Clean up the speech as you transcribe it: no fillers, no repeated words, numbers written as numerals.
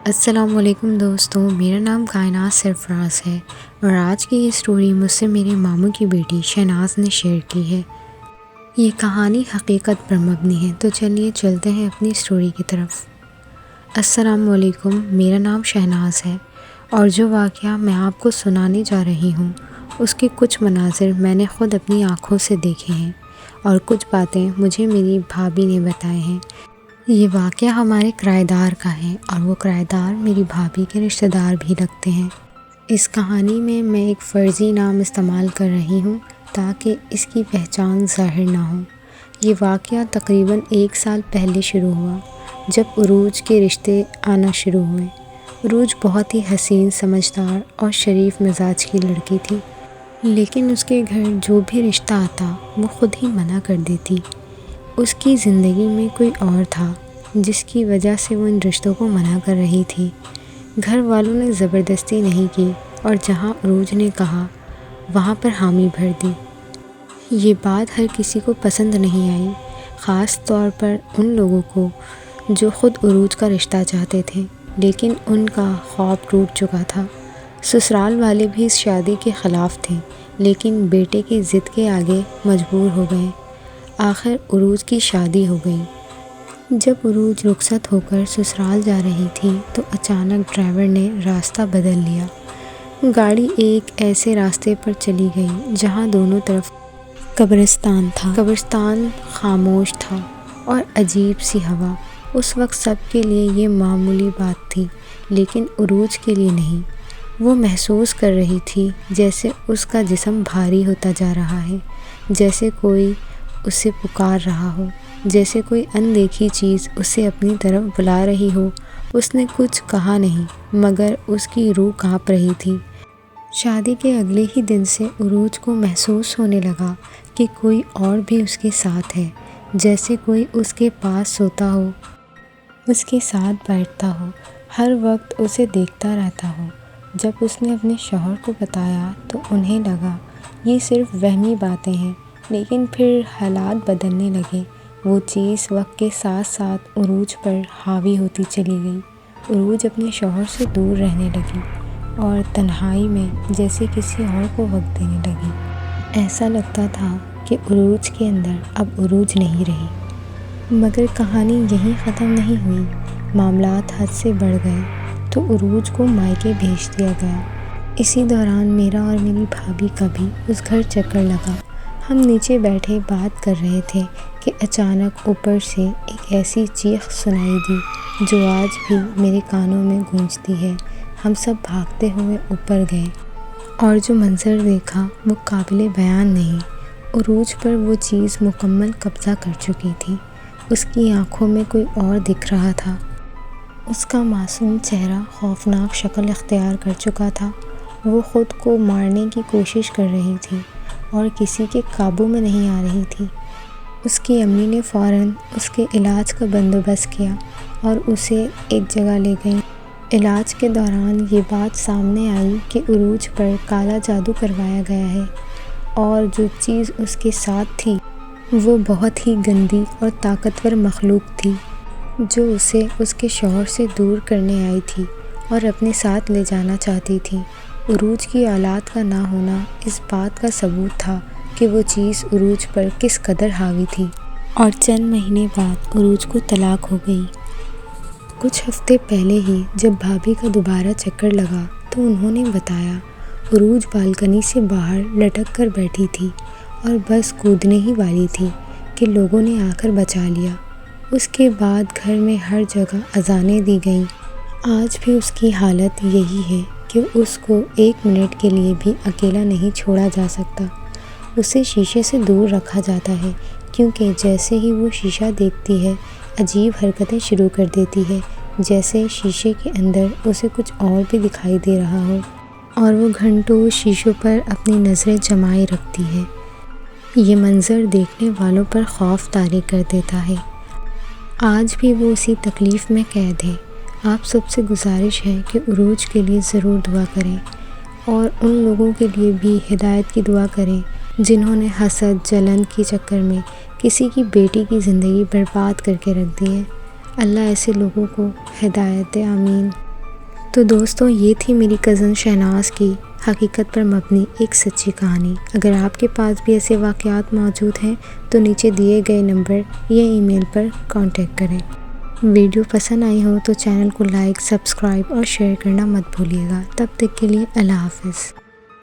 السلام علیکم دوستوں، میرا نام کائنات سرفراز ہے اور آج کی یہ سٹوری مجھ سے میرے ماموں کی بیٹی شہناز نے شیئر کی ہے۔ یہ کہانی حقیقت پر مبنی ہے، تو چلیے چلتے ہیں اپنی سٹوری کی طرف۔ السلام علیکم، میرا نام شہناز ہے اور جو واقعہ میں آپ کو سنانے جا رہی ہوں اس کے کچھ مناظر میں نے خود اپنی آنکھوں سے دیکھے ہیں اور کچھ باتیں مجھے میری بھابھی نے بتائے ہیں۔ یہ واقعہ ہمارے کرایہ دار کا ہے اور وہ کرایہ دار میری بھابھی کے رشتہ دار بھی لگتے ہیں۔ اس کہانی میں ایک فرضی نام استعمال کر رہی ہوں تاکہ اس کی پہچان ظاہر نہ ہو۔ یہ واقعہ تقریباً 1 سال پہلے شروع ہوا جب عروج کے رشتے آنا شروع ہوئے۔ عروج بہت ہی حسین، سمجھدار اور شریف مزاج کی لڑکی تھی، لیکن اس کے گھر جو بھی رشتہ آتا وہ خود ہی منع کر دیتی۔ اس کی زندگی میں کوئی اور تھا جس کی وجہ سے وہ ان رشتوں کو منع کر رہی تھی۔ گھر والوں نے زبردستی نہیں کی اور جہاں عروج نے کہا وہاں پر حامی بھر دی۔ یہ بات ہر کسی کو پسند نہیں آئی، خاص طور پر ان لوگوں کو جو خود عروج کا رشتہ چاہتے تھے، لیکن ان کا خواب ٹوٹ چکا تھا۔ سسرال والے بھی اس شادی کے خلاف تھے، لیکن بیٹے کی ضد کے آگے مجبور ہو گئے۔ آخر عروج کی شادی ہو گئی۔ جب عروج رخصت ہو کر سسرال جا رہی تھی تو اچانک ڈرائیور نے راستہ بدل لیا۔ گاڑی ایک ایسے راستے پر چلی گئی جہاں دونوں طرف قبرستان تھا۔ قبرستان خاموش تھا اور عجیب سی ہوا۔ اس وقت سب کے لیے یہ معمولی بات تھی، لیکن عروج کے لیے نہیں۔ وہ محسوس کر رہی تھی جیسے اس کا جسم بھاری ہوتا جا رہا ہے، جیسے کوئی اسے پکار رہا ہو، جیسے کوئی اندیکھی چیز اسے اپنی طرف بلا رہی ہو۔ اس نے کچھ کہا نہیں، مگر اس کی روح کانپ رہی تھی۔ شادی کے اگلے ہی دن سے عروج کو محسوس ہونے لگا کہ کوئی اور بھی اس کے ساتھ ہے، جیسے کوئی اس کے پاس سوتا ہو، اس کے ساتھ بیٹھتا ہو، ہر وقت اسے دیکھتا رہتا ہو۔ جب اس نے اپنے شوہر کو بتایا تو انہیں لگا یہ صرف وہمی باتیں ہیں، لیکن پھر حالات بدلنے لگے۔ وہ چیز وقت کے ساتھ ساتھ عروج پر حاوی ہوتی چلی گئی۔ عروج اپنے شوہر سے دور رہنے لگی اور تنہائی میں جیسے کسی اور کو وقت دینے لگی۔ ایسا لگتا تھا کہ عروج کے اندر اب عروج نہیں رہی۔ مگر کہانی یہیں ختم نہیں ہوئی۔ معاملات حد سے بڑھ گئے تو عروج کو مائکے بھیج دیا گیا۔ اسی دوران میرا اور میری بھابھی کا بھی اس گھر چکر لگا۔ ہم نیچے بیٹھے بات کر رہے تھے کہ اچانک اوپر سے ایک ایسی چیخ سنائی دی جو آج بھی میرے کانوں میں گونجتی ہے۔ ہم سب بھاگتے ہوئے اوپر گئے اور جو منظر دیکھا وہ قابل بیان نہیں۔ عروج پر وہ چیز مکمل قبضہ کر چکی تھی۔ اس کی آنکھوں میں کوئی اور دکھ رہا تھا۔ اس کا معصوم چہرہ خوفناک شکل اختیار کر چکا تھا۔ وہ خود کو مارنے کی کوشش کر رہی تھی اور کسی کے قابو میں نہیں آ رہی تھی۔ اس کی امی نے فوراً اس کے علاج کا بندوبست کیا اور اسے ایک جگہ لے گئیں۔ علاج کے دوران یہ بات سامنے آئی کہ عروج پر کالا جادو کروایا گیا ہے اور جو چیز اس کے ساتھ تھی وہ بہت ہی گندی اور طاقتور مخلوق تھی جو اسے اس کے شوہر سے دور کرنے آئی تھی اور اپنے ساتھ لے جانا چاہتی تھی۔ عروج کی اولاد کا نہ ہونا اس بات کا ثبوت تھا کہ وہ چیز عروج پر کس قدر حاوی تھی۔ اور چند مہینے بعد عروج کو طلاق ہو گئی۔ کچھ ہفتے پہلے ہی جب بھابھی کا دوبارہ چکر لگا تو انہوں نے بتایا عروج بالکنی سے باہر لٹک کر بیٹھی تھی اور بس کودنے ہی والی تھی کہ لوگوں نے آ کر بچا لیا۔ اس کے بعد گھر میں ہر جگہ اذانیں دی گئیں۔ آج بھی اس کی حالت یہی ہے کہ اس کو 1 منٹ کے لیے بھی اکیلا نہیں چھوڑا جا سکتا۔ اسے شیشے سے دور رکھا جاتا ہے کیونکہ جیسے ہی وہ شیشہ دیکھتی ہے عجیب حرکتیں شروع کر دیتی ہے، جیسے شیشے کے اندر اسے کچھ اور بھی دکھائی دے رہا ہو، اور وہ گھنٹوں شیشوں پر اپنی نظریں جمائے رکھتی ہے۔ یہ منظر دیکھنے والوں پر خوف طاری کر دیتا ہے۔ آج بھی وہ اسی تکلیف میں قید ہے۔ آپ سب سے گزارش ہے کہ عروج کے لیے ضرور دعا کریں اور ان لوگوں کے لیے بھی ہدایت کی دعا کریں جنہوں نے حسد، جلن کے چکر میں کسی کی بیٹی کی زندگی برباد کر کے رکھ دی ہے۔ اللہ ایسے لوگوں کو ہدایت دے، آمین۔ تو دوستوں یہ تھی میری کزن شہناز کی حقیقت پر مبنی ایک سچی کہانی۔ اگر آپ کے پاس بھی ایسے واقعات موجود ہیں تو نیچے دیے گئے نمبر یا ای میل پر کانٹیکٹ کریں۔ ویڈیو پسند آئی ہو تو چینل کو لائک، سبسکرائب اور شیئر کرنا مت بھولیے گا۔ تب تک کے لیے اللہ حافظ۔